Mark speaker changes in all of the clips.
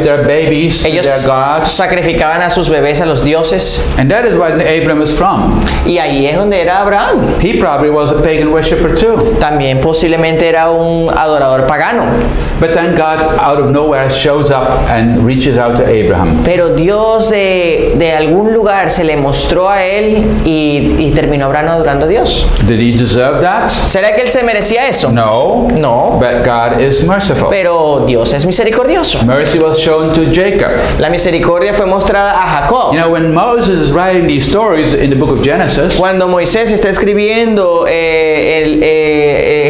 Speaker 1: their babies to
Speaker 2: Ellos
Speaker 1: their gods.
Speaker 2: sacrificaban a sus bebés a los dioses.
Speaker 1: And that is where Abram is from.
Speaker 2: Y ahí es donde era Abraham.
Speaker 1: He probably was a pagan worshiper too.
Speaker 2: También posiblemente era un adorador pagano.
Speaker 1: But then God out of nowhere shows up and reaches out to Abraham.
Speaker 2: Pero Dios de algún lugar se le mostró a él y terminó Abraham adorando a Dios.
Speaker 1: Did he deserve that?
Speaker 2: ¿Será que él se merecía eso?
Speaker 1: No.
Speaker 2: No.
Speaker 1: But God is merciful.
Speaker 2: Pero Dios es misericordioso.
Speaker 1: Mercy was shown to Jacob.
Speaker 2: La misericordia fue mostrada a Jacob.
Speaker 1: You know, when Moses is writing these stories in the book of Genesis,
Speaker 2: Cuando Moisés está escribiendo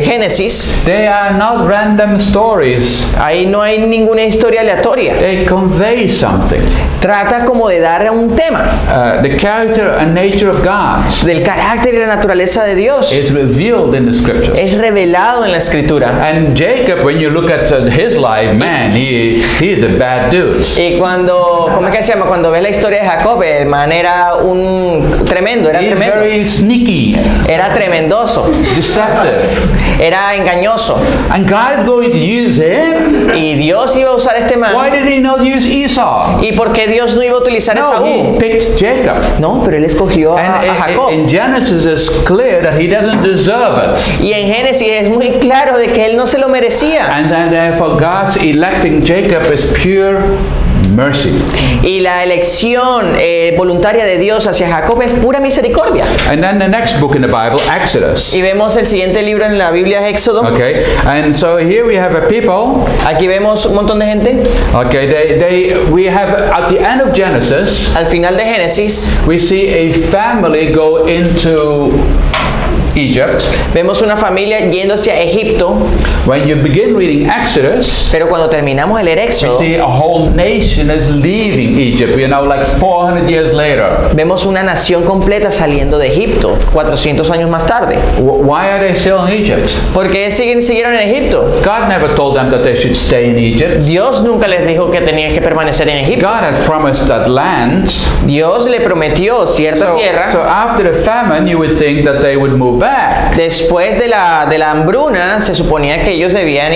Speaker 2: Génesis,
Speaker 1: they are not random stories.
Speaker 2: ahí no hay ninguna historia aleatoria.
Speaker 1: They convey something.
Speaker 2: Trata como de dar un tema
Speaker 1: The character and nature of God
Speaker 2: del carácter y la naturaleza de Dios.
Speaker 1: is revealed in the scriptures.
Speaker 2: Es revelado en la escritura.
Speaker 1: And Jacob, when you look at his life, man, he is a bad dude.
Speaker 2: Y cuando, ¿cómo es que se llama? Cuando ves la historia de Jacob, el man era un tremendo, era
Speaker 1: He's
Speaker 2: tremendo.
Speaker 1: very sneaky,
Speaker 2: Era tremendoso,
Speaker 1: deceptive.
Speaker 2: era engañoso.
Speaker 1: And God is going to use him.
Speaker 2: Y Dios iba a usar este man.
Speaker 1: Why did he not use Esau?
Speaker 2: ¿Y por qué Dios no iba a utilizar a
Speaker 1: No, he
Speaker 2: Esaú?
Speaker 1: picked Jacob.
Speaker 2: No, pero él escogió a
Speaker 1: And
Speaker 2: Jacob.
Speaker 1: in Genesis it's clear that he doesn't deserve it.
Speaker 2: Y en Génesis es muy claro de que él no se lo merecía.
Speaker 1: And therefore God's electing Jacob is pure mercy.
Speaker 2: Y la elección voluntaria de Dios hacia Jacob es pura misericordia.
Speaker 1: And then the next book in the Bible, Exodus.
Speaker 2: Y vemos el siguiente libro en la Biblia, Éxodo.
Speaker 1: Okay, and so here we have a people.
Speaker 2: Aquí vemos un montón de gente.
Speaker 1: Okay, we have at the end of Genesis,
Speaker 2: Al final de Génesis
Speaker 1: we see a family go into Egypt.
Speaker 2: vemos una familia yendo hacia Egipto,
Speaker 1: When you begin reading Exodus,
Speaker 2: pero cuando terminamos el
Speaker 1: we
Speaker 2: Éxodo,
Speaker 1: see a whole nation is leaving Egypt. You know, like 400 years later.
Speaker 2: vemos una nación completa saliendo de Egipto 400 años más tarde.
Speaker 1: Why are they still in Egypt?
Speaker 2: ¿Por qué siguieron en Egipto?
Speaker 1: God never told them that they should stay in Egypt.
Speaker 2: Dios nunca les dijo que tenían que permanecer en Egipto.
Speaker 1: God had promised that land.
Speaker 2: Dios le prometió cierta tierra.
Speaker 1: So after the famine, you would think that they would move back.
Speaker 2: Después de la hambruna, se suponía que ellos debían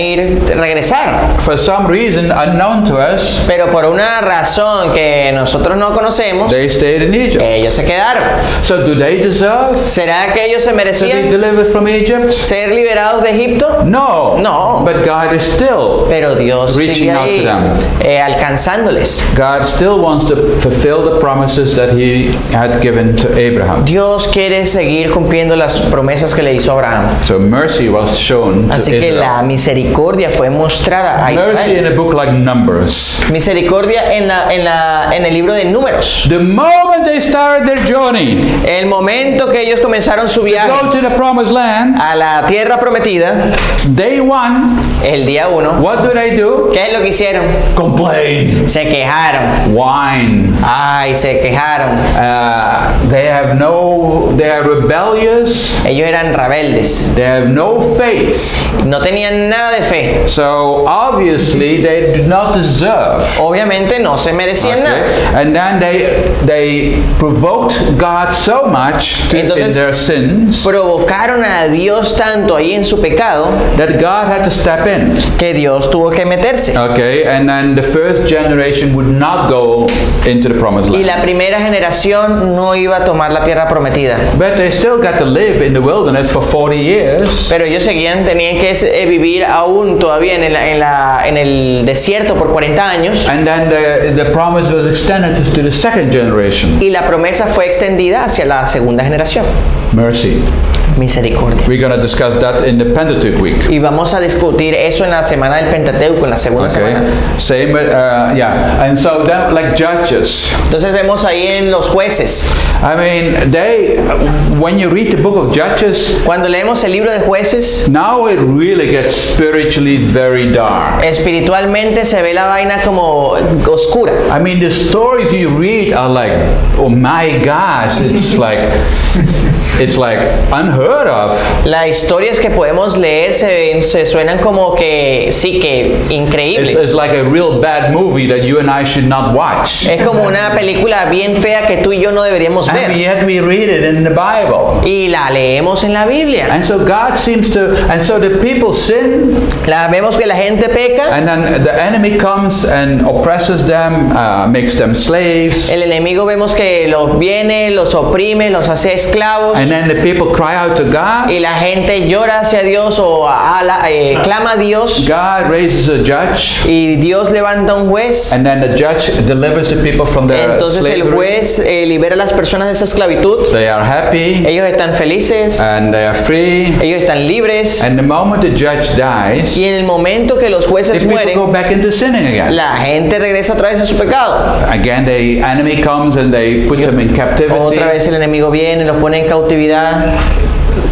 Speaker 2: regresar.
Speaker 1: For some reason unknown to us,
Speaker 2: Pero por una razón que nosotros no conocemos,
Speaker 1: they stayed in Egypt.
Speaker 2: ellos se quedaron.
Speaker 1: So do they deserve
Speaker 2: ¿Será que ellos se
Speaker 1: to be
Speaker 2: merecían
Speaker 1: delivered from Egypt?
Speaker 2: ser liberados de Egipto?
Speaker 1: No.
Speaker 2: No.
Speaker 1: But God is still,
Speaker 2: Pero Dios
Speaker 1: Reaching
Speaker 2: sigue
Speaker 1: out
Speaker 2: ahí,
Speaker 1: to them.
Speaker 2: alcanzándoles.
Speaker 1: God still wants to fulfill the promises that He had given to Abraham.
Speaker 2: Dios quiere seguir cumpliendo las promesas que le hizo a Abraham.
Speaker 1: So mercy was shown to
Speaker 2: Así que
Speaker 1: Israel.
Speaker 2: la misericordia fue mostrada a
Speaker 1: Mercy in
Speaker 2: Israel.
Speaker 1: a book like Numbers.
Speaker 2: Misericordia en el libro de Números.
Speaker 1: The moment they started their journey
Speaker 2: El momento que ellos comenzaron su
Speaker 1: to
Speaker 2: viaje
Speaker 1: go to the promised land,
Speaker 2: a la tierra prometida,
Speaker 1: day one,
Speaker 2: el día 1,
Speaker 1: what do?
Speaker 2: ¿qué es lo que hicieron?
Speaker 1: Complain,
Speaker 2: Se quejaron.
Speaker 1: whine.
Speaker 2: Ay, se quejaron.
Speaker 1: They are rebellious.
Speaker 2: Ellos eran rebeldes.
Speaker 1: They have no faith.
Speaker 2: No tenían nada de fe.
Speaker 1: So obviously they do not deserve.
Speaker 2: Obviamente no se merecían nada.
Speaker 1: Okay? And then they provoked God so much in
Speaker 2: Entonces,
Speaker 1: their sins
Speaker 2: Provocaron a Dios tanto ahí en su pecado
Speaker 1: that God had to step in.
Speaker 2: que Dios tuvo que meterse.
Speaker 1: Okay, and then the first generation would not go into the promised
Speaker 2: Y
Speaker 1: land.
Speaker 2: la primera generación no iba a tomar la tierra prometida.
Speaker 1: But they still got to live in the wilderness for 40 years.
Speaker 2: Pero ellos tenían que vivir aún todavía en el desierto por 40 años.
Speaker 1: And then the promise was extended to the second generation.
Speaker 2: Y la promesa fue extendida hacia la segunda generación.
Speaker 1: Mercy.
Speaker 2: Misericordia.
Speaker 1: We're going to discuss that in the Pentateuch week.
Speaker 2: Y vamos a discutir eso en la semana del Pentateuco, en la segunda
Speaker 1: Okay.
Speaker 2: semana.
Speaker 1: Same, yeah. And so then, like Judges.
Speaker 2: Entonces vemos ahí en los jueces.
Speaker 1: I mean, when you read the book of Judges,
Speaker 2: Cuando leemos el libro de jueces,
Speaker 1: now it really gets spiritually very dark.
Speaker 2: espiritualmente se ve la vaina como oscura.
Speaker 1: I mean, the stories you read are like, oh my gosh, it's like it's like unheard of.
Speaker 2: Las historias que podemos leer se suenan como que, sí, que
Speaker 1: It's
Speaker 2: increíbles.
Speaker 1: like a real bad movie that you and I should not watch.
Speaker 2: Es como una película bien fea que tú y yo no deberíamos
Speaker 1: And
Speaker 2: ver.
Speaker 1: yet we read it in the Bible.
Speaker 2: Y la leemos en la Biblia.
Speaker 1: And so God seems to, and so the people sin,
Speaker 2: Vemos que la gente peca.
Speaker 1: and then the enemy comes and oppresses them, makes them slaves.
Speaker 2: El enemigo vemos que los viene, los oprime, los hace esclavos.
Speaker 1: And then the people cry out to God.
Speaker 2: Y la gente llora hacia Dios o clama a Dios.
Speaker 1: God raises a judge.
Speaker 2: Y Dios levanta un juez.
Speaker 1: And then the judge delivers the people from their
Speaker 2: Entonces el
Speaker 1: slavery.
Speaker 2: juez libera a las personas de esa esclavitud.
Speaker 1: They are happy
Speaker 2: Ellos están felices.
Speaker 1: and they are free.
Speaker 2: Ellos están libres.
Speaker 1: And the moment the judge dies,
Speaker 2: Y en el momento que los
Speaker 1: the
Speaker 2: jueces
Speaker 1: people go
Speaker 2: mueren,
Speaker 1: back into sinning again.
Speaker 2: la gente regresa otra vez a su pecado.
Speaker 1: Again, the enemy comes and they put them in captivity.
Speaker 2: Otra vez el enemigo viene, los pone en cautividad.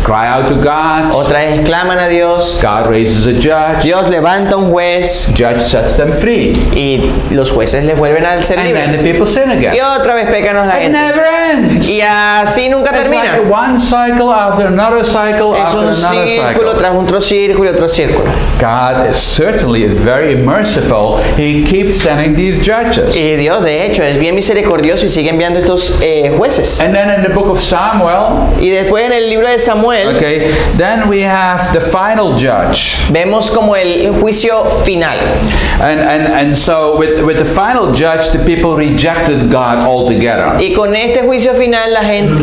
Speaker 1: Cry out to God.
Speaker 2: Otra vez claman a Dios.
Speaker 1: God raises a judge.
Speaker 2: Dios levanta un juez
Speaker 1: Judge sets them free.
Speaker 2: y los jueces les vuelven a ser
Speaker 1: And then the
Speaker 2: libres.
Speaker 1: people sin again.
Speaker 2: Y otra vez pecan la
Speaker 1: It
Speaker 2: gente.
Speaker 1: never ends.
Speaker 2: Y así nunca
Speaker 1: It's like
Speaker 2: termina.
Speaker 1: one cycle after another cycle
Speaker 2: Es
Speaker 1: after
Speaker 2: un
Speaker 1: another
Speaker 2: círculo
Speaker 1: cycle.
Speaker 2: tras otro círculo y otro círculo.
Speaker 1: God is certainly very merciful. He keeps sending these judges.
Speaker 2: Y Dios, de hecho, es bien misericordioso y sigue enviando estos jueces.
Speaker 1: And then in the book of Samuel,
Speaker 2: Y después en el libro de Samuel
Speaker 1: okay, then we have the final judge.
Speaker 2: vemos como el juicio final.
Speaker 1: And so with the final judge, the people rejected God altogether.
Speaker 2: Y con este juicio final la gente...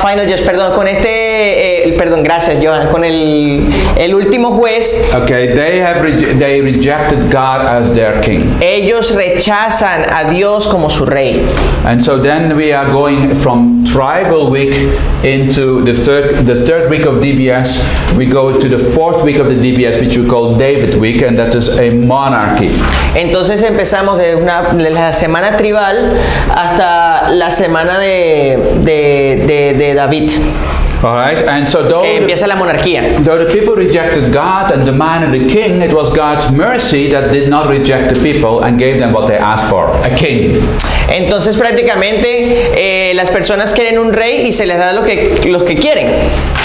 Speaker 2: final judge, perdón, con perdón, gracias Johan, con el último juez,
Speaker 1: Okay, they rejected God as their king.
Speaker 2: ellos rechazan a Dios como su rey.
Speaker 1: And so then we are going from tribal week into the third week of DBS. We go to the fourth week of the DBS, which we call David week, and that is a monarchy.
Speaker 2: Entonces empezamos de la semana tribal hasta la semana de David.
Speaker 1: All right, and so
Speaker 2: Empieza la monarquía.
Speaker 1: though the people rejected God and demanded a king, it was God's mercy that did not reject the people and gave them what they asked for, a king.
Speaker 2: Entonces prácticamente las personas quieren un rey y se les da los que quieren.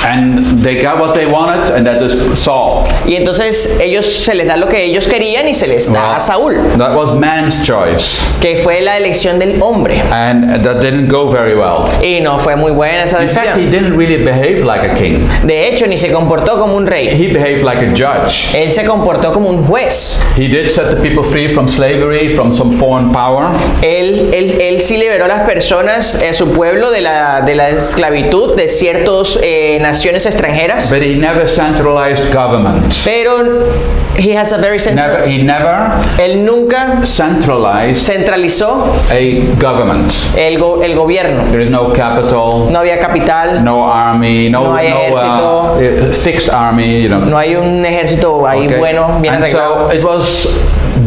Speaker 1: And they got what they wanted, and that is Saul.
Speaker 2: Y entonces se les da lo que ellos querían y se les da a Saúl,
Speaker 1: That was man's choice,
Speaker 2: que fue la elección del hombre.
Speaker 1: and that didn't go very well.
Speaker 2: Y no fue muy buena esa
Speaker 1: In fact, he
Speaker 2: decisión.
Speaker 1: didn't really behave like a king.
Speaker 2: De hecho, ni se comportó como un rey.
Speaker 1: He behaved like a judge.
Speaker 2: Él se comportó como un juez.
Speaker 1: He did set the people free from slavery, from some foreign power.
Speaker 2: Él sí liberó a las personas, a su pueblo, de la esclavitud de ciertas naciones extranjeras.
Speaker 1: But he never centralized government.
Speaker 2: Pero he has a very
Speaker 1: He never
Speaker 2: él nunca
Speaker 1: centralized
Speaker 2: centralizó
Speaker 1: a government.
Speaker 2: el gobierno.
Speaker 1: There is no capital,
Speaker 2: No había capital,
Speaker 1: no army,
Speaker 2: No hay ejército.
Speaker 1: fixed army, you know.
Speaker 2: no hay un ejército ahí
Speaker 1: Okay?
Speaker 2: bueno, bien
Speaker 1: And
Speaker 2: arreglado.
Speaker 1: so it was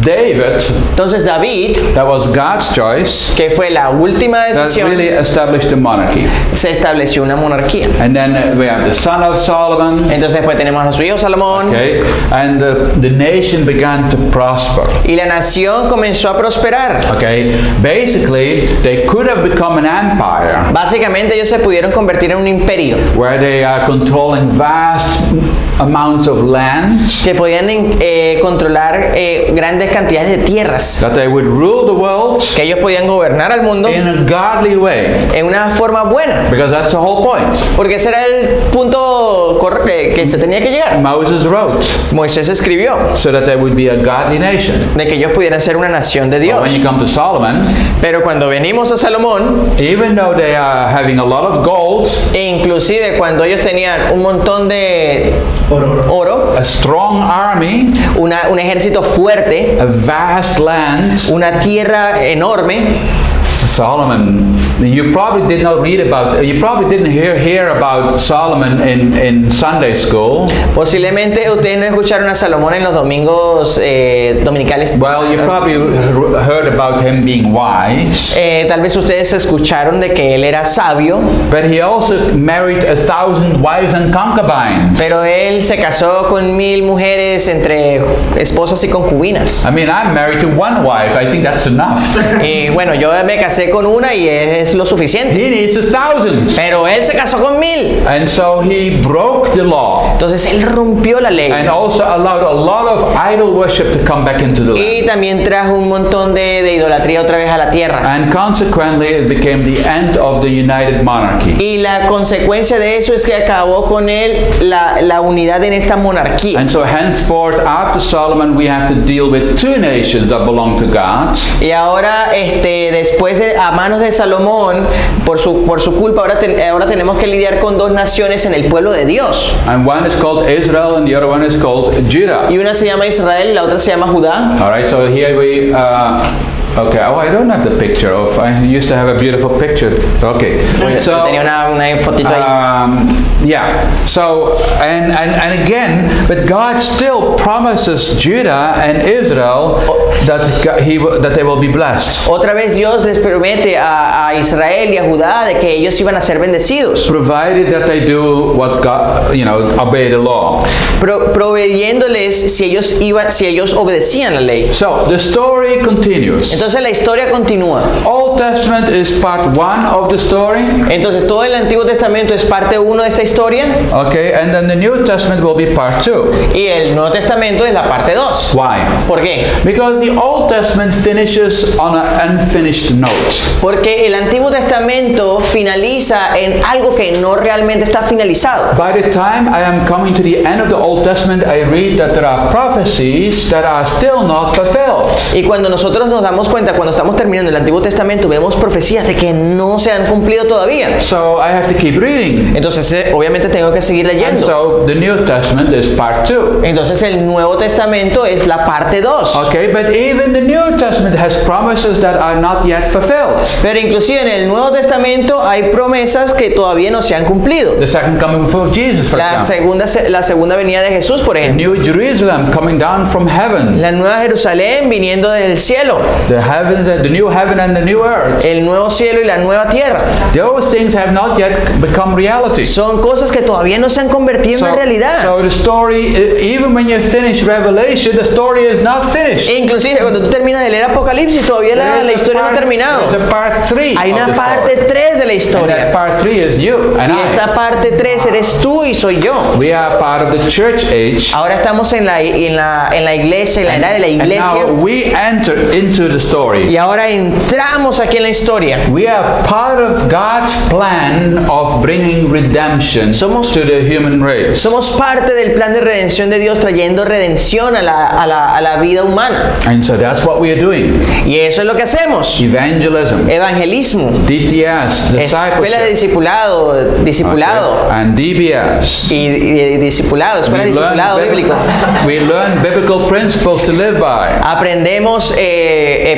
Speaker 1: David,
Speaker 2: Entonces David,
Speaker 1: that was God's choice,
Speaker 2: que fue la última
Speaker 1: that
Speaker 2: decisión,
Speaker 1: really established the monarchy.
Speaker 2: se estableció una monarquía.
Speaker 1: And then we have the son of Solomon,
Speaker 2: Entonces después tenemos a su hijo Salomón,
Speaker 1: okay, and the nation began to prosper.
Speaker 2: y la nación comenzó a prosperar.
Speaker 1: Okay, basically they could have become an empire
Speaker 2: Básicamente ellos se pudieron convertir en un imperio,
Speaker 1: where they are controlling vast amounts of land,
Speaker 2: que podían controlar grandes cantidades de tierras,
Speaker 1: that they would rule the world
Speaker 2: que ellos podían gobernar al mundo
Speaker 1: in a godly way,
Speaker 2: en una forma buena,
Speaker 1: because that's the whole point.
Speaker 2: porque ese era el punto que se tenía que llegar.
Speaker 1: Moses wrote
Speaker 2: Moisés escribió
Speaker 1: so that they would be a godly nation.
Speaker 2: de que ellos pudieran ser una nación de
Speaker 1: But
Speaker 2: Dios.
Speaker 1: when you come to Solomon,
Speaker 2: Pero cuando venimos a Salomón,
Speaker 1: even though they are having a lot of gold,
Speaker 2: e inclusive cuando ellos tenían un montón de oro,
Speaker 1: a strong army,
Speaker 2: un ejército fuerte,
Speaker 1: a vast land,
Speaker 2: una tierra enorme,
Speaker 1: Solomon, you probably did not read about, you probably didn't hear about Solomon in Sunday school.
Speaker 2: posiblemente ustedes no escucharon a Salomón en los domingos dominicales.
Speaker 1: Well, you probably heard about him being wise,
Speaker 2: Tal vez ustedes escucharon de que él era sabio,
Speaker 1: but he also married 1,000 wives and concubines.
Speaker 2: pero él se casó con 1000 mujeres entre esposas y concubinas.
Speaker 1: I mean, I'm married to one wife. I think that's enough.
Speaker 2: Y bueno, yo me casé casé con una y es lo suficiente.
Speaker 1: He needs 1,000.
Speaker 2: Pero él se casó con 1000.
Speaker 1: And so he broke the law
Speaker 2: Entonces él rompió la ley.
Speaker 1: and also allowed a lot of idol worship to come back into the land.
Speaker 2: Y también trajo un montón de idolatría otra vez a la tierra.
Speaker 1: And consequently, it became the end of the united monarchy.
Speaker 2: Y la consecuencia de eso es que acabó con él la unidad en esta monarquía.
Speaker 1: And so henceforth, after Solomon, we have to deal with two nations that belong to God.
Speaker 2: Y ahora, después a manos de Salomón, por su culpa, ahora tenemos que lidiar con dos naciones en el pueblo de Dios.
Speaker 1: And one is called Israel and the other one is called Judah.
Speaker 2: Y una se llama Israel y la otra se llama Judá.
Speaker 1: All right, so here we... okay, oh, I don't have the picture of... I used to have a beautiful picture. Okay, so...
Speaker 2: Tenía una fotito ahí.
Speaker 1: Yeah, so, and again, but God still promises Judah and Israel that they will be blessed.
Speaker 2: Otra vez Dios les promete a Israel y a Judá de que ellos iban a ser bendecidos.
Speaker 1: Provided that they do what God, obey the law.
Speaker 2: Proveyéndoles si ellos obedecían la ley.
Speaker 1: So, the story continues.
Speaker 2: Entonces la historia continúa.
Speaker 1: Old Testament is part 1 of the story.
Speaker 2: Entonces todo el Antiguo Testamento es parte 1 de esta historia.
Speaker 1: Okay, and then the New Testament will be part 2.
Speaker 2: Y el Nuevo Testamento es la parte 2.
Speaker 1: Why?
Speaker 2: ¿Por qué?
Speaker 1: Because the Old Testament finishes on an unfinished note.
Speaker 2: Porque el Antiguo Testamento finaliza en algo que no realmente está finalizado.
Speaker 1: By the time I am coming to the end of the Old Testament, I read that there are prophecies that are still not fulfilled.
Speaker 2: Y cuando nosotros nos damos cuenta, cuando estamos terminando el Antiguo Testamento, vemos profecías de que no se han cumplido todavía.
Speaker 1: So I have to keep reading.
Speaker 2: Entonces, obviamente tengo que seguir
Speaker 1: And
Speaker 2: leyendo.
Speaker 1: so the New Testament is part 2.
Speaker 2: Entonces, el Nuevo Testamento es la parte 2.
Speaker 1: Okay, but even the New Testament has promises that are not yet fulfilled.
Speaker 2: Pero inclusive en el Nuevo Testamento hay promesas que todavía no se han cumplido.
Speaker 1: The second coming of Jesus, for example.
Speaker 2: La segunda venida de Jesús, por ejemplo.
Speaker 1: New Jerusalem coming down from heaven.
Speaker 2: La nueva Jerusalén viniendo del cielo.
Speaker 1: The new heaven and the new earth.
Speaker 2: El nuevo cielo y la nueva tierra.
Speaker 1: Those things have not yet become reality.
Speaker 2: Son cosas que todavía no se han convertido en una realidad.
Speaker 1: So the story, even when you finish Revelation, the story is not finished.
Speaker 2: Inclusive cuando tú terminas de leer Apocalipsis, todavía la historia no ha terminado.
Speaker 1: There's a part 3.
Speaker 2: Hay una parte 3 de la
Speaker 1: And
Speaker 2: historia.
Speaker 1: that part 3 is you and
Speaker 2: Y esta parte 3 eres tú y soy yo.
Speaker 1: We are part of the church age.
Speaker 2: Ahora estamos en la iglesia, en la era de la
Speaker 1: And
Speaker 2: iglesia.
Speaker 1: now we enter into the story.
Speaker 2: Y ahora entramos aquí en la historia.
Speaker 1: We are part of God's plan of bringing redemption to the human race.
Speaker 2: Somos parte del plan de redención de Dios, trayendo redención a la vida humana.
Speaker 1: And so that's what we are doing.
Speaker 2: Y eso es lo que hacemos.
Speaker 1: Evangelism,
Speaker 2: Evangelismo,
Speaker 1: DTS,
Speaker 2: escuela de
Speaker 1: discipleship,
Speaker 2: discipulado
Speaker 1: and DBS.
Speaker 2: y discipulado, escuela de discipulado bíblico.
Speaker 1: We learn biblical principles to live by.
Speaker 2: Aprendemos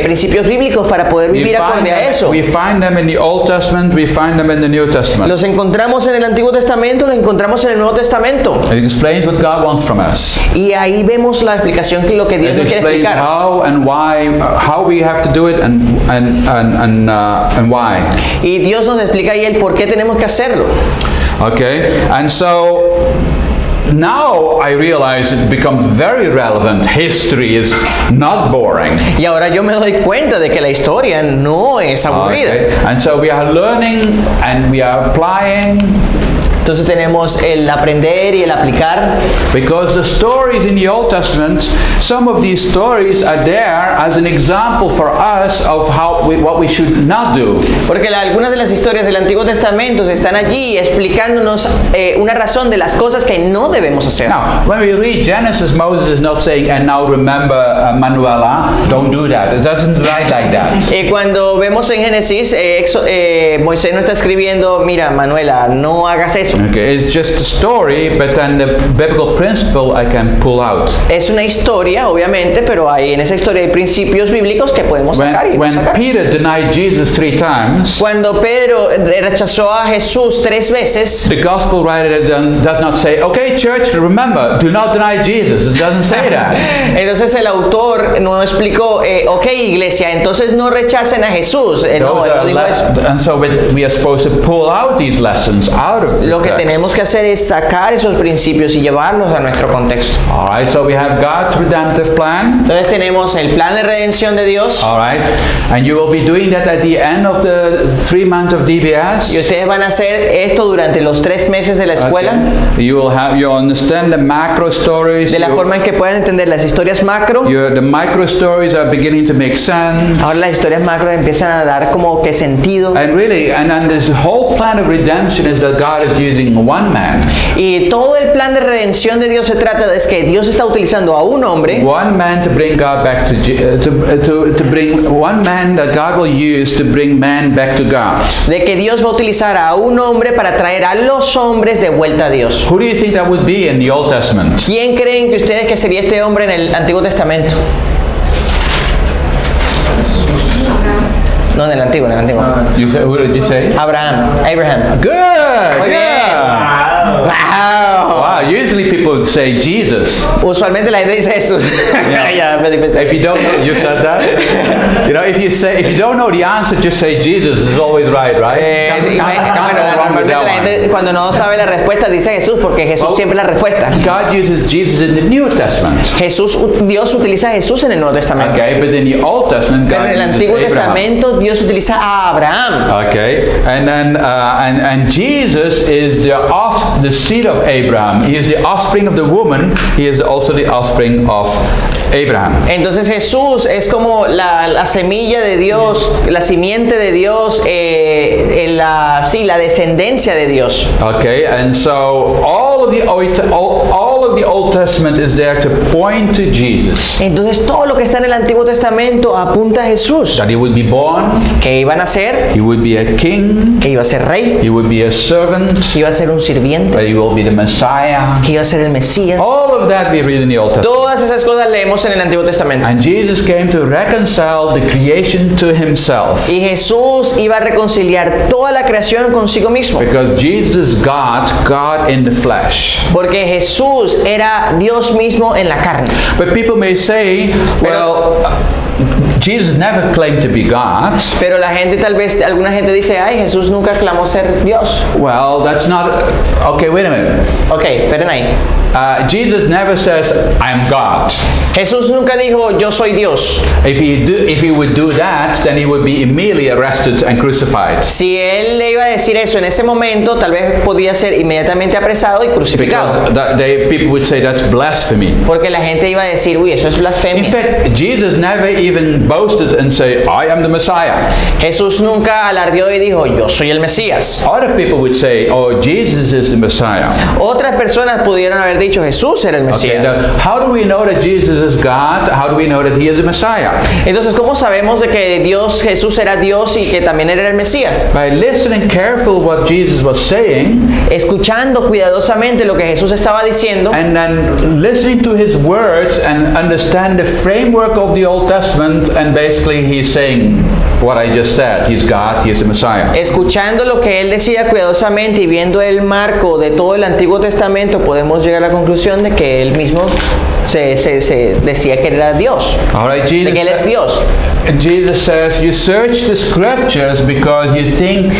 Speaker 2: principios bíblicos para poder vivir acorde a eso.
Speaker 1: We find them in the Old Testament, we find them in the New Testament.
Speaker 2: Los encontramos en el Antiguo Testamento, los encontramos en el Nuevo Testamento.
Speaker 1: It explains what God wants from us.
Speaker 2: Y ahí vemos la explicación de lo que Dios
Speaker 1: It
Speaker 2: nos quiere
Speaker 1: explains
Speaker 2: explicar.
Speaker 1: how and why, how we have to do it and why.
Speaker 2: Y Dios nos explica ahí el por qué tenemos que hacerlo.
Speaker 1: Okay, and so now I realize it becomes very relevant. History is not boring.
Speaker 2: Y ahora yo me doy cuenta de que la historia no es aburrida.
Speaker 1: Okay, and so we are learning and we are applying.
Speaker 2: Entonces tenemos el aprender y el aplicar.
Speaker 1: Because the stories in the Old Testament, some of these stories are there as an example for us of what we should not do.
Speaker 2: Porque algunas de las historias del Antiguo Testamento están allí explicándonos una razón de las cosas que no debemos hacer.
Speaker 1: Now, when we read Genesis, Moses is not saying, and now remember Manuela, don't do that. It doesn't write like that.
Speaker 2: Cuando vemos en Génesis, Moisés no está escribiendo, mira Manuela, no hagas eso.
Speaker 1: Okay, it's just a story, but then the biblical principle I can pull out.
Speaker 2: Es una historia, obviamente, pero en esa historia hay principios bíblicos que podemos sacar.
Speaker 1: When Peter denied Jesus 3 times,
Speaker 2: cuando Pedro rechazó a Jesús 3 veces,
Speaker 1: the gospel writer does not say, okay, church, remember, do not deny Jesus. It doesn't say that.
Speaker 2: Entonces el autor no explicó, ok, iglesia, entonces no rechacen a Jesús. No, él no dijo eso.
Speaker 1: And so we are supposed to pull out these lessons out of the
Speaker 2: que tenemos que hacer es sacar esos principios y llevarlos a nuestro contexto.
Speaker 1: All right, so we have God's redemptive plan.
Speaker 2: Entonces tenemos el plan de redención de Dios.
Speaker 1: All right, and you will be doing that at the end of the 3 months of DBS.
Speaker 2: Y ustedes van a hacer esto durante los 3 meses de la escuela.
Speaker 1: Okay. You'll understand the macro stories.
Speaker 2: De la forma en que puedan entender las historias macro.
Speaker 1: The micro stories are beginning to make sense.
Speaker 2: Ahora las historias macro empiezan a dar como que sentido.
Speaker 1: And really, and this whole plan of redemption is that God is using one man.
Speaker 2: Y todo el plan de redención de Dios se trata de que Dios está utilizando a un hombre.
Speaker 1: One man to bring God back to bring one man that God will use to bring man back to God.
Speaker 2: De que Dios va a utilizar a un hombre para traer a los hombres de vuelta a Dios.
Speaker 1: Who do you think that would be in the Old Testament?
Speaker 2: ¿Quién creen que ustedes que sería este hombre en el Antiguo Testamento? No, en el Antiguo,
Speaker 1: Who did you say?
Speaker 2: Abraham.
Speaker 1: Good.
Speaker 2: Muy bien.
Speaker 1: Yeah. Wow. Usually people would say Jesus.
Speaker 2: Usualmente la gente dice Jesús. Ya, Felipe,
Speaker 1: If you don't know, you said that. You know, if you don't know the answer, just say Jesus is always right?
Speaker 2: Normalmente la gente cuando no sabe la respuesta dice Jesús porque Jesús siempre es la respuesta.
Speaker 1: God uses Jesus in the New Testament.
Speaker 2: Dios utiliza a Jesús en el Nuevo Testamento.
Speaker 1: Okay, but in the Old Testament,
Speaker 2: Pero en el Antiguo Testamento Dios utiliza a Abraham.
Speaker 1: Okay, and then and Jesus is the seed of Abraham. He is the offspring of the woman. He is also the offspring of Abraham.
Speaker 2: Entonces Jesús es como la semilla de Dios, la simiente de Dios, la descendencia de Dios.
Speaker 1: Okay, and so all of the Old Testament is there to point to Jesus.
Speaker 2: Entonces todo lo que está en el Antiguo Testamento apunta a Jesús.
Speaker 1: That he would be born.
Speaker 2: Que iba a nacer.
Speaker 1: He would be a king.
Speaker 2: Que iba a ser rey.
Speaker 1: He would be a servant.
Speaker 2: Que iba a ser un sirviente.
Speaker 1: That he will be the Messiah.
Speaker 2: Que iba a ser el Mesías.
Speaker 1: All of that we read in the Old Testament.
Speaker 2: Todas esas cosas leemos en el Antiguo Testamento.
Speaker 1: And Jesus came to reconcile the creation to himself.
Speaker 2: Y Jesús iba a reconciliar toda la creación consigo mismo.
Speaker 1: Because Jesus is God in the flesh.
Speaker 2: Porque Jesús era Dios mismo en la carne.
Speaker 1: But people may say, well, Jesus never claimed to be God.
Speaker 2: Pero la gente alguna gente dice, ay, Jesús nunca clamó ser Dios.
Speaker 1: Well, that's not, okay, wait a minute.
Speaker 2: Okay, esperen ahí.
Speaker 1: Jesus never says, I'm God.
Speaker 2: Jesús nunca dijo, yo soy Dios.
Speaker 1: If he would do that, then he would be immediately arrested and crucified.
Speaker 2: Si él le iba a decir eso en ese momento, tal vez podía ser inmediatamente apresado y crucificado.
Speaker 1: Because people would say that's blasphemy.
Speaker 2: Porque la gente iba a decir, uy, eso es blasfemia.
Speaker 1: In fact, Jesus never even boasted and say, I am the Messiah.
Speaker 2: Jesús nunca alardeó y dijo, yo soy el Mesías.
Speaker 1: Other people would say, oh, Jesus is the Messiah.
Speaker 2: Otras personas pudieron haber dicho, Jesús era el Mesías.
Speaker 1: Okay, how do we know that Jesus is God? How do we know that he is the Messiah?
Speaker 2: Entonces, ¿cómo sabemos de que Jesús era Dios y que también era el Mesías?
Speaker 1: By listening careful what Jesus was saying,
Speaker 2: escuchando cuidadosamente lo que Jesús estaba diciendo,
Speaker 1: and then listening to his words and understand the framework of the Old Testament, and basically he's saying what I just said. He's God, he is the Messiah.
Speaker 2: Escuchando lo que él decía cuidadosamente y viendo el marco de todo el Antiguo Testamento, podemos llegar a la conclusión de que él mismo se decía que era Dios.
Speaker 1: All right,
Speaker 2: de que él es Dios.
Speaker 1: Jesus says, you search the scriptures because you think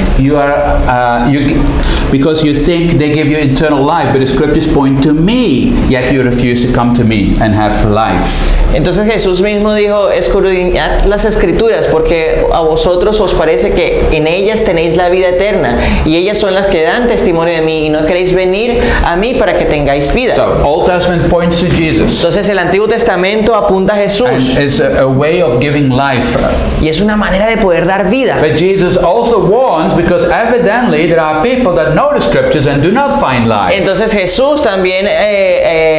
Speaker 1: because you think they give you eternal life, but the scriptures point to me, yet you refuse to come to me and have life.
Speaker 2: Entonces Jesús mismo dijo, escudriñad las escrituras porque a vosotros os parece que en ellas tenéis la vida eterna y ellas son las que dan testimonio de mí y no queréis venir a mí para que tengáis vida.
Speaker 1: So, Old Testament points to Jesus.
Speaker 2: Entonces el Antiguo Testamento apunta a Jesús.
Speaker 1: And it's a way of giving life.
Speaker 2: Y es una manera de poder dar vida.
Speaker 1: But Jesus also warns because evidently there are people that know the scriptures and do not find life.
Speaker 2: Entonces Jesús también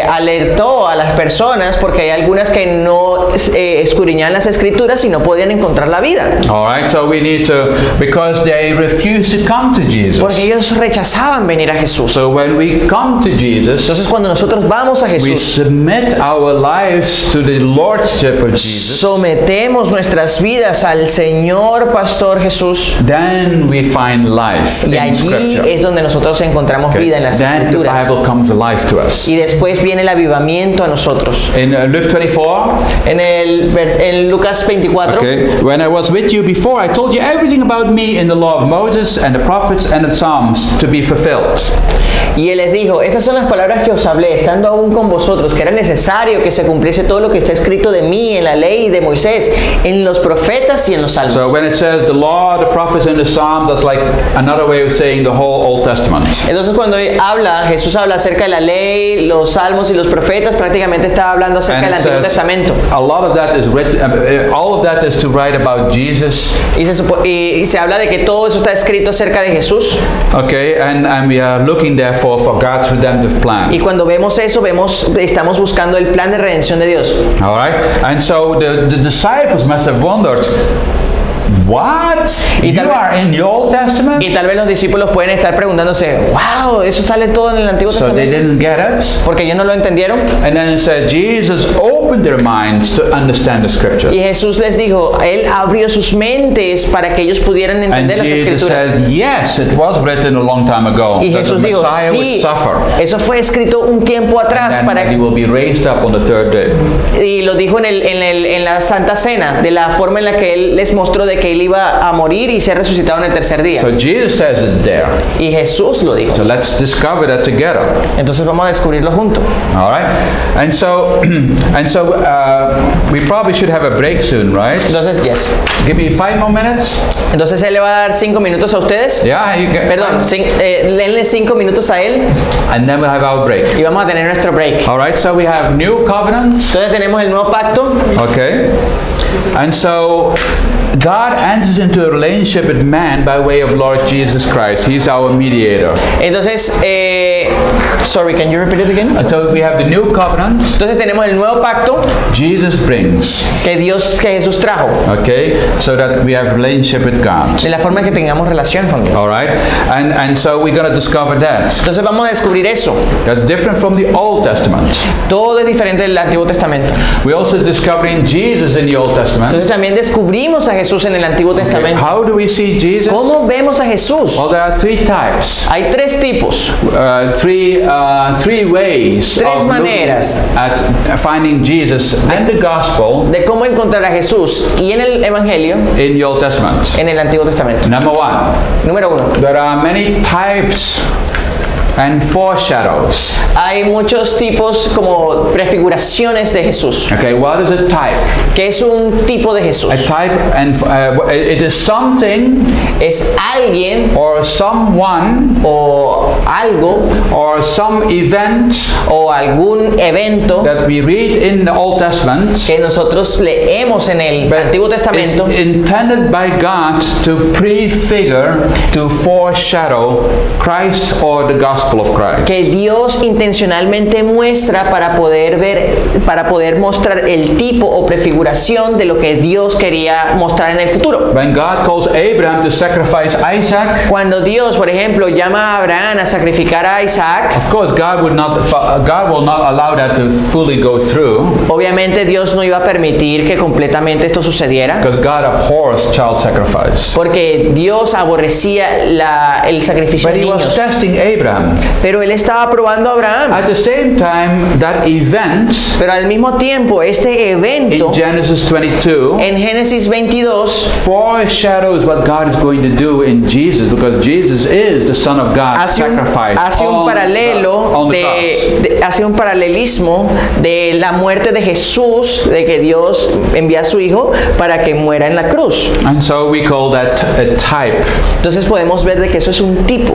Speaker 2: alertó a las personas porque hay algunas que no escudriñan las escrituras y no podían encontrar la vida.
Speaker 1: All right, so we need to, because they refuse to come to Jesus.
Speaker 2: Porque ellos rechazaban venir a Jesús.
Speaker 1: So when we come to Jesus,
Speaker 2: entonces cuando nosotros vamos a
Speaker 1: we
Speaker 2: Jesús,
Speaker 1: submit our lives to the Lordship of Jesus,
Speaker 2: sometemos nuestras vidas al Señor Pastor Jesús,
Speaker 1: then we find life
Speaker 2: y
Speaker 1: in
Speaker 2: allí
Speaker 1: Scripture.
Speaker 2: es donde nosotros encontramos vida en las
Speaker 1: Then the
Speaker 2: Escrituras.
Speaker 1: Bible comes alive to us.
Speaker 2: Y después viene el avivamiento a nosotros.
Speaker 1: In Luke 24,
Speaker 2: En Lucas 24,
Speaker 1: okay, when I was with you before, I told you everything about me in the law of Moses and the prophets and the Psalms to be fulfilled.
Speaker 2: y él les dijo, estas son las palabras que os hablé, estando aún con vosotros, que era necesario que se cumpliese todo lo que está escrito de mí en la ley de Moisés, en los profetas y en los salmos.
Speaker 1: So when it says the law, the prophets, and the Psalms, that's like another way of saying the whole Old Testament.
Speaker 2: Entonces cuando Jesús habla acerca de la ley, los salmos y los profetas, prácticamente está hablando acerca del
Speaker 1: And it
Speaker 2: Antiguo
Speaker 1: says
Speaker 2: Testamento.
Speaker 1: a lot of that is written. All of that is to write about Jesus.
Speaker 2: Y se habla de que todo eso está escrito acerca de Jesús.
Speaker 1: Okay, and we are looking therefore for God's redemptive plan.
Speaker 2: Y cuando vemos eso, estamos buscando el plan de redención de Dios.
Speaker 1: All right, and so the disciples must have wondered, what?
Speaker 2: Y tal
Speaker 1: You
Speaker 2: vez-
Speaker 1: are in the Old Testament?
Speaker 2: Y tal vez los discípulos pueden estar preguntándose, wow, eso sale todo en el Antiguo
Speaker 1: So they
Speaker 2: Testamento.
Speaker 1: didn't get it.
Speaker 2: Porque ellos no lo entendieron.
Speaker 1: And then it said Jesus opened their minds to understand the Scripture.
Speaker 2: Y Jesús les dijo, Él abrió sus mentes para que ellos pudieran
Speaker 1: And
Speaker 2: entender las
Speaker 1: Jesus
Speaker 2: Escrituras.
Speaker 1: said, yes, it was written a long time ago
Speaker 2: Y
Speaker 1: that the
Speaker 2: Jesús dijo,
Speaker 1: Messiah would
Speaker 2: sí,
Speaker 1: suffer.
Speaker 2: eso fue escrito un tiempo atrás
Speaker 1: And
Speaker 2: para
Speaker 1: that he will be raised up on the third day.
Speaker 2: y lo dijo en la Santa Cena, de la forma en la que Él les mostró de que Él iba a morir y ser resucitado en el tercer día.
Speaker 1: So Jesus says it there.
Speaker 2: Y Jesús lo dijo.
Speaker 1: So let's discover that together.
Speaker 2: Entonces vamos a descubrirlo juntos.
Speaker 1: All right, and so we probably should have a break soon, right?
Speaker 2: Entonces, yes.
Speaker 1: Give me 5 more minutes.
Speaker 2: Entonces Él le va a dar 5 minutos a ustedes.
Speaker 1: Yeah, you get.
Speaker 2: Perdón, denle 5 minutos a Él
Speaker 1: And then we'll have our break.
Speaker 2: y vamos a tener nuestro break.
Speaker 1: All right, so we have new covenant.
Speaker 2: Entonces tenemos el nuevo pacto.
Speaker 1: Okay, and so God enters into a relationship with man by way of Lord Jesus Christ. He's our mediator.
Speaker 2: Entonces, sorry, can you repeat it again?
Speaker 1: So we have the new covenant.
Speaker 2: Entonces tenemos el nuevo pacto
Speaker 1: Jesus brings.
Speaker 2: que Jesús trajo,
Speaker 1: Okay, so that we have relationship with God.
Speaker 2: de la forma que tengamos relación con Dios.
Speaker 1: All right, and so we're going to discover that.
Speaker 2: Entonces vamos a descubrir eso.
Speaker 1: That's different from the Old Testament.
Speaker 2: Todo es diferente del Antiguo Testamento.
Speaker 1: We're also discovering Jesus in the Old Testament.
Speaker 2: Entonces también descubrimos a Jesús en el Antiguo
Speaker 1: Okay,
Speaker 2: Testamento.
Speaker 1: how do we see Jesus?
Speaker 2: ¿Cómo vemos a Jesús?
Speaker 1: Well, there are 3 types.
Speaker 2: Hay 3 tipos.
Speaker 1: Three ways
Speaker 2: Tres
Speaker 1: of looking
Speaker 2: maneras.
Speaker 1: at finding Jesus in the gospel
Speaker 2: De cómo encontrar a Jesús y en el Evangelio
Speaker 1: in the Old Testament.
Speaker 2: en el Antiguo Testamento.
Speaker 1: Number 1,
Speaker 2: Número 1.
Speaker 1: there are many types and foreshadows.
Speaker 2: Hay muchos tipos como prefiguraciones de Jesús.
Speaker 1: Okay, what is a type?
Speaker 2: ¿Qué es un tipo de Jesús?
Speaker 1: A type, and it is something
Speaker 2: Es alguien
Speaker 1: or someone
Speaker 2: o algo
Speaker 1: or some event
Speaker 2: o algún evento
Speaker 1: that we read in the Old Testament,
Speaker 2: que nosotros leemos en el
Speaker 1: but
Speaker 2: Antiguo
Speaker 1: is
Speaker 2: Testamento,
Speaker 1: intended by God to prefigure, to foreshadow Christ or the gospel of Christ.
Speaker 2: que Dios intencionalmente muestra para poder mostrar el tipo o prefiguración de lo que Dios quería mostrar en el futuro.
Speaker 1: When God calls Abraham to sacrifice Isaac,
Speaker 2: Cuando Dios, por ejemplo, llama a Abraham a sacrificar a Isaac,
Speaker 1: of course God will not allow that to fully go through,
Speaker 2: obviamente Dios no iba a permitir que completamente esto sucediera,
Speaker 1: because God abhors child sacrifice.
Speaker 2: porque Dios aborrecía el sacrificio
Speaker 1: But
Speaker 2: de
Speaker 1: he was
Speaker 2: niños.
Speaker 1: testing Abraham.
Speaker 2: Pero él estaba probando a Abraham.
Speaker 1: At the same time, that event
Speaker 2: Pero al mismo tiempo, este evento
Speaker 1: in Genesis 22
Speaker 2: en Génesis 22
Speaker 1: foreshadows what God is going to do in Jesus, because Jesus is the Son of God
Speaker 2: hace un
Speaker 1: sacrificed on the cross.
Speaker 2: hace un paralelismo de la muerte de Jesús, de que Dios envía a su Hijo para que muera en la cruz.
Speaker 1: And so we call that a type.
Speaker 2: Entonces podemos ver de que eso es un tipo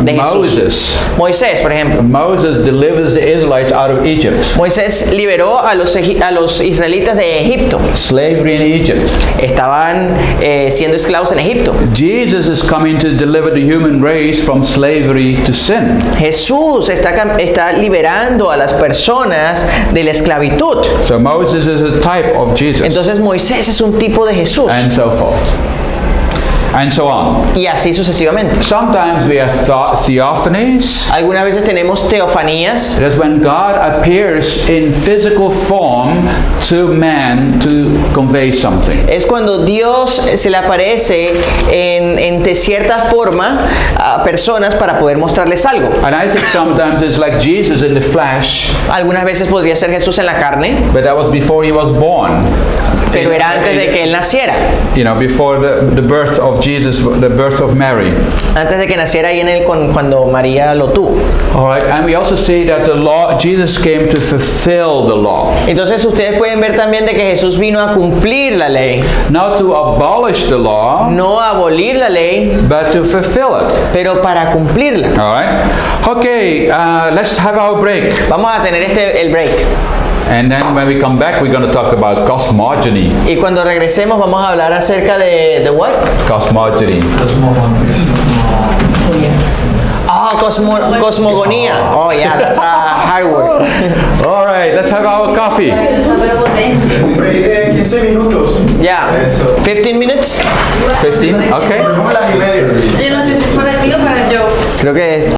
Speaker 2: de Jesús. Moisés, por ejemplo.
Speaker 1: Moses delivers the Israelites out of Egypt.
Speaker 2: Moisés liberó a los israelitas de Egipto.
Speaker 1: Slavery in Egypt.
Speaker 2: Estaban siendo esclavos en Egipto.
Speaker 1: Jesus is coming to deliver the human race from slavery to sin.
Speaker 2: Jesús está liberando a las personas de la esclavitud.
Speaker 1: So Moses is a type of Jesus.
Speaker 2: Entonces Moisés es un tipo de Jesús.
Speaker 1: And so forth. and so on.
Speaker 2: y así sucesivamente.
Speaker 1: Sometimes we have theophanies.
Speaker 2: Algunas veces tenemos teofanías.
Speaker 1: That's when God appears in physical form to man to convey something.
Speaker 2: Es cuando Dios se le aparece de cierta forma a personas para poder mostrarles algo.
Speaker 1: And I think sometimes it's like Jesus in the flesh,
Speaker 2: Algunas veces podría ser Jesús en la carne,
Speaker 1: but that was before he was born.
Speaker 2: pero era antes de que él naciera.
Speaker 1: You know, before the birth of Jesus, the birth of Mary.
Speaker 2: Antes de que naciera ahí en él cuando María lo tuvo.
Speaker 1: All right, and we also see that the law, Jesus came to fulfill the law,
Speaker 2: Entonces ustedes pueden ver también de que Jesús vino a cumplir la ley,
Speaker 1: not to abolish the law,
Speaker 2: no a abolir la ley,
Speaker 1: but to fulfill it.
Speaker 2: pero para cumplirla.
Speaker 1: All right, okay, let's have our break,
Speaker 2: Vamos a tener el break.
Speaker 1: and then when we come back, we're going to talk about cosmogony.
Speaker 2: Y cuando regresemos vamos a hablar acerca de what?
Speaker 1: Cosmogony.
Speaker 2: Cosmogonía. Oh yeah, that's a hard word.
Speaker 1: All right, let's have our coffee.
Speaker 3: Break de 15 minutos.
Speaker 2: Yeah. 15 minutes?
Speaker 1: 15, okay.
Speaker 3: Nos vemos a las 1:30.
Speaker 4: Yo no sé si es para ti o para yo.
Speaker 2: Creo que